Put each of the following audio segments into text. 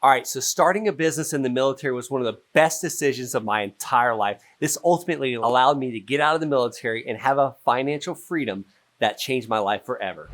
All right, so starting a business in the military was one of the best decisions of my entire life. This ultimately allowed me to get out of the military and have a financial freedom that changed my life forever.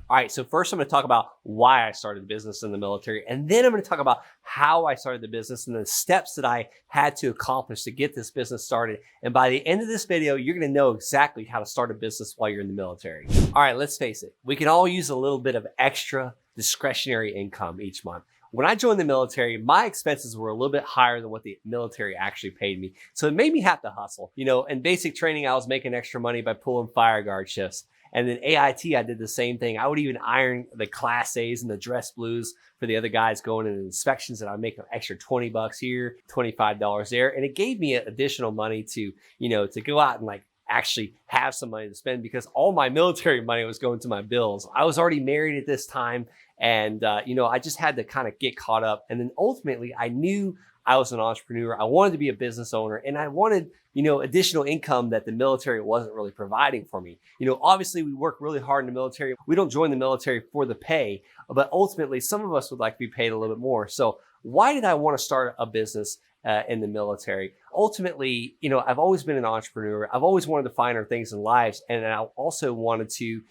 All right, so first I'm going to talk about why I started the business in the military, and then I'm going to talk about how I started the business and the steps that I had to accomplish to get this business started. And by the end of this video, you're going to know exactly how to start a business while you're in the military. All right, let's face it. We can all use a little bit of extra discretionary income each month. When I joined the military, my expenses were a little bit higher than what the military actually paid me. So it made me have to hustle. In basic training, I was making extra money by pulling fire guard shifts. And then AIT, I did the same thing. I would even iron the Class A's and the dress blues for the other guys going in inspections, and I'd make an extra $20 here, $25 there. And it gave me additional money to go out and actually have some money to spend, because all my military money was going to my bills. I was already married at this time. And, I just had to kind of get caught up. And then ultimately I knew I was an entrepreneur. I wanted to be a business owner, and I wanted, additional income that the military wasn't really providing for me. Obviously we work really hard in the military. We don't join the military for the pay, but ultimately some of us would like to be paid a little bit more. So why did I want to start a business in the military? Ultimately, I've always been an entrepreneur. I've always wanted to find our things in lives. And I also wanted to,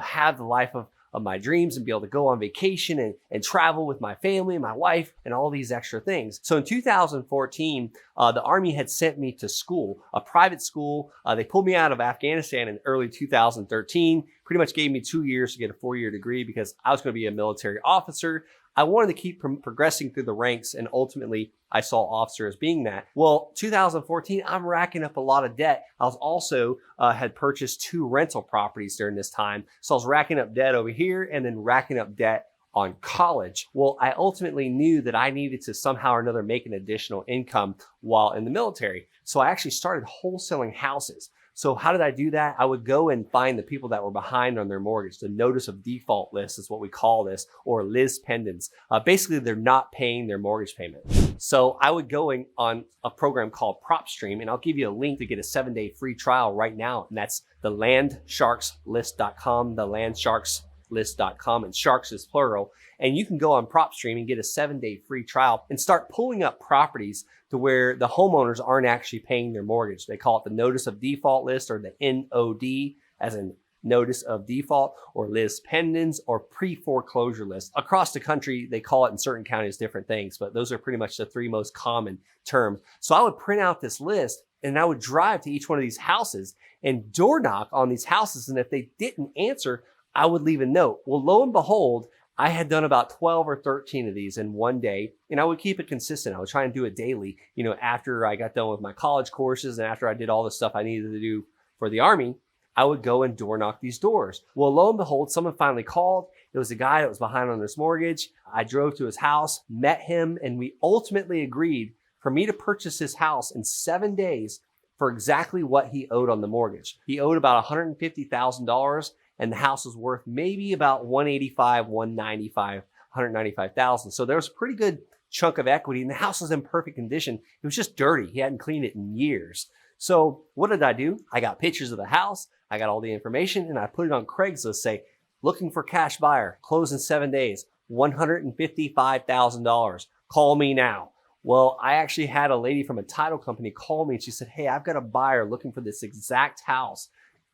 have the life of my dreams and be able to go on vacation and travel with my family and my wife and all these extra things. So in 2014, the Army had sent me to school, a private school. They pulled me out of Afghanistan in early 2013, pretty much gave me 2 years to get a 4-year degree because I was going to be a military officer. I wanted to keep progressing through the ranks, and ultimately I saw officer as being that. Well, 2014, I'm racking up a lot of debt. I was also had purchased 2 rental properties during this time. So I was racking up debt over here and then racking up debt on college. Well, I ultimately knew that I needed to somehow or another make an additional income while in the military. So I actually started wholesaling houses. So how did I do that? I would go and find the people that were behind on their mortgage. The notice of default list is what we call this, or lis pendens. Basically, they're not paying their mortgage payment. So I would go on a program called PropStream, and I'll give you a link to get a 7-day free trial right now. And that's the landsharkslist.com, the landsharkslist.com, and sharks is plural. And you can go on PropStream and get a 7-day free trial and start pulling up properties to where the homeowners aren't actually paying their mortgage. They call it the notice of default list, or the NOD, as in notice of default, or lis pendens, or pre-foreclosure list. Across the country, they call it in certain counties different things, but those are pretty much the 3 most common terms. So I would print out this list and I would drive to each one of these houses and door knock on these houses. And if they didn't answer, I would leave a note. Well, lo and behold, I had done about 12 or 13 of these in one day, and I would keep it consistent. I would try and do it daily. After I got done with my college courses and after I did all the stuff I needed to do for the Army, I would go and door knock these doors. Well, lo and behold, someone finally called. It was a guy that was behind on his mortgage. I drove to his house, met him, and we ultimately agreed for me to purchase his house in 7 days for exactly what he owed on the mortgage. He owed about $150,000. And the house was worth maybe about $185,000, $195,000. So there was a pretty good chunk of equity, and the house was in perfect condition. It was just dirty. He hadn't cleaned it in years. So what did I do? I got pictures of the house. I got all the information, and I put it on Craigslist, say, looking for cash buyer, close in 7 days, $155,000. Call me now. Well, I actually had a lady from a title company call me, and she said, hey, I've got a buyer looking for this exact house.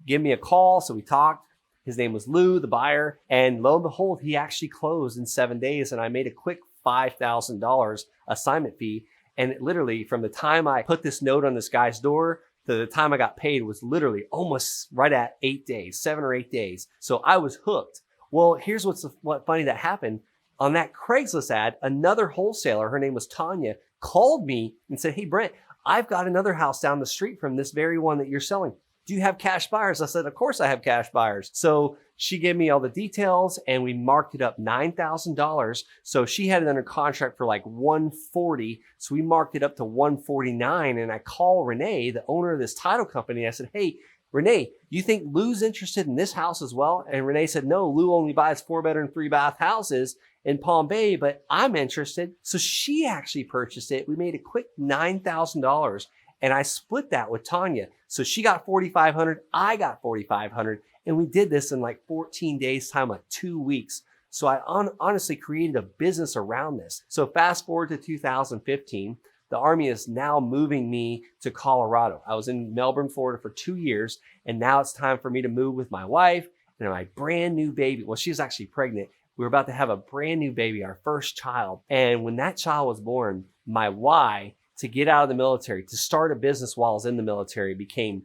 Give me a call. So we talked. His name was Lou, the buyer, and lo and behold, he actually closed in 7 days, and I made a quick $5,000 assignment fee. And literally, from the time I put this note on this guy's door to the time I got paid was literally almost right at 8 days, 7 or 8 days. So I was hooked. Well, here's what's funny that happened. On that Craigslist ad, another wholesaler, her name was Tanya, called me and said, hey, Brent, I've got another house down the street from this very one that you're selling. Do you have cash buyers? I said, of course I have cash buyers. So she gave me all the details and we marked it up $9,000. So she had it under contract for like $140. So we marked it up to $149. And I call Renee, the owner of this title company. I said, hey, Renee, you think Lou's interested in this house as well? And Renee said, no, Lou only buys 4-bedroom, 3-bath houses in Palm Bay, but I'm interested. So she actually purchased it. We made a quick $9,000. And I split that with Tanya. So she got 4,500, I got 4,500, and we did this in like 14 days time, like 2 weeks. So I honestly created a business around this. So fast forward to 2015, the Army is now moving me to Colorado. I was in Melbourne, Florida for 2 years, and now it's time for me to move with my wife and my brand new baby. Well, she's actually pregnant. We were about to have a brand new baby, our first child. And when that child was born, my why to get out of the military, to start a business while I was in the military became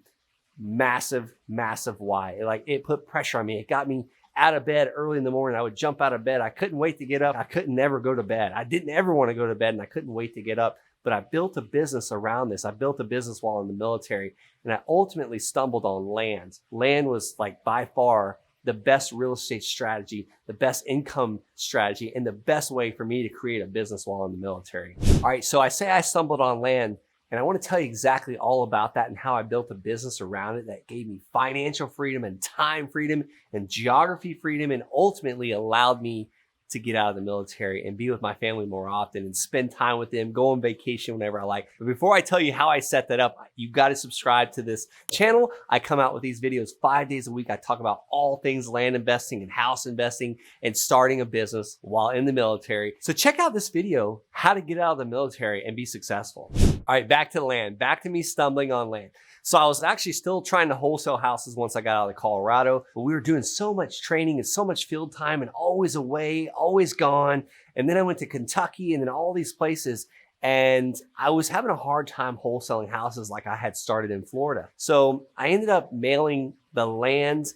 massive, massive why. It put pressure on me. It got me out of bed early in the morning. I would jump out of bed. I couldn't wait to get up. I couldn't never go to bed. I didn't ever want to go to bed, and I couldn't wait to get up. But I built a business around this. I built a business while in the military, and I ultimately stumbled on land. Land was like by far the best real estate strategy, the best income strategy, and the best way for me to create a business while in the military. All right, so I say I stumbled on land, and I want to tell you exactly all about that and how I built a business around it that gave me financial freedom and time freedom and geography freedom, and ultimately allowed me to get out of the military and be with my family more often and spend time with them, go on vacation whenever I like. But before I tell you how I set that up, you've got to subscribe to this channel. I come out with these videos 5 days a week. I talk about all things land investing and house investing and starting a business while in the military. So check out this video, how to get out of the military and be successful. All right, back to land, back to me stumbling on land. So I was actually still trying to wholesale houses once I got out of Colorado, but we were doing so much training and so much field time and always away, always gone. And then I went to Kentucky and then all these places, and I was having a hard time wholesaling houses like I had started in Florida. So I ended up mailing the land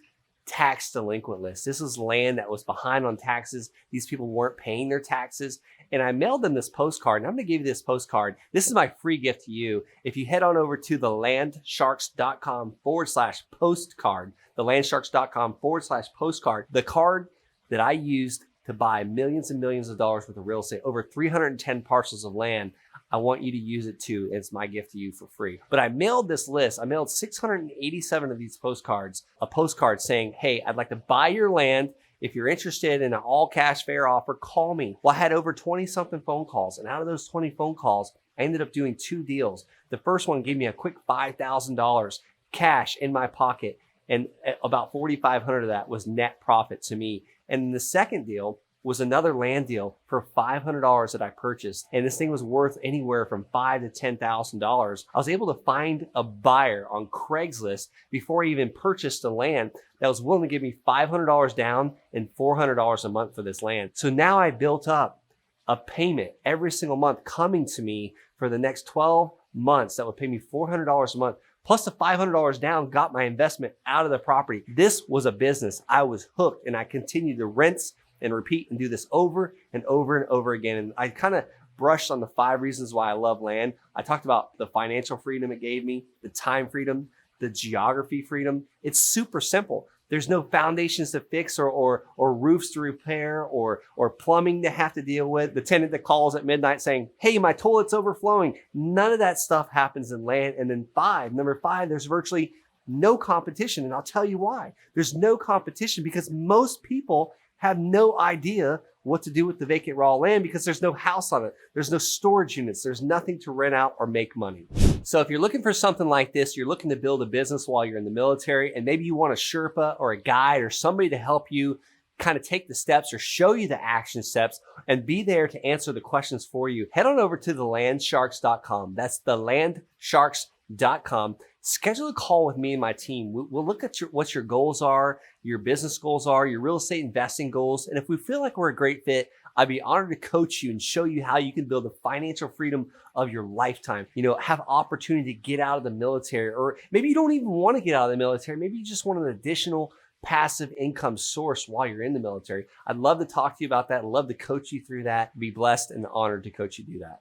tax delinquent list. This is land that was behind on taxes. These people weren't paying their taxes. And I mailed them this postcard, and I'm gonna give you this postcard. This is my free gift to you. If you head on over to thelandsharks.com/postcard, thelandsharks.com/postcard, the card that I used to buy millions and millions of dollars worth of real estate, over 310 parcels of land, I want you to use it too. It's my gift to you for free. But I mailed this list. I mailed 687 of these postcards, a postcard saying, hey, I'd like to buy your land. If you're interested in an all cash fair offer, call me. Well, I had over 20 something phone calls. And out of those 20 phone calls, I ended up doing 2 deals. The first one gave me a quick $5,000 cash in my pocket. And about 4,500 of that was net profit to me. And the second deal was another land deal for $500 that I purchased. And this thing was worth anywhere from $5,000 to $10,000. I was able to find a buyer on Craigslist before I even purchased the land that was willing to give me $500 down and $400 a month for this land. So now I built up a payment every single month coming to me for the next 12 months that would pay me $400 a month. Plus the $500 down got my investment out of the property. This was a business. I was hooked, and I continued to rinse and repeat and do this over and over and over again. And I kind of brushed on the 5 reasons why I love land. I talked about the financial freedom it gave me, the time freedom, the geography freedom. It's super simple. There's no foundations to fix or roofs to repair or plumbing to have to deal with. The tenant that calls at midnight saying, hey, my toilet's overflowing. None of that stuff happens in land. And then number 5, there's virtually no competition. And I'll tell you why. There's no competition because most people have no idea what to do with the vacant raw land because there's no house on it. There's no storage units. There's nothing to rent out or make money. So if you're looking for something like this, you're looking to build a business while you're in the military, and maybe you want a Sherpa or a guide or somebody to help you kind of take the steps or show you the action steps and be there to answer the questions for you, head on over to thelandsharks.com. That's thelandsharks.com. Schedule a call with me and my team. We'll look at what your goals are, your business goals are, your real estate investing goals. And if we feel like we're a great fit, I'd be honored to coach you and show you how you can build the financial freedom of your lifetime. You know, have opportunity to get out of the military, or maybe you don't even want to get out of the military. Maybe you just want an additional passive income source while you're in the military. I'd love to talk to you about that. I'd love to coach you through that. Be blessed and honored to coach you do that.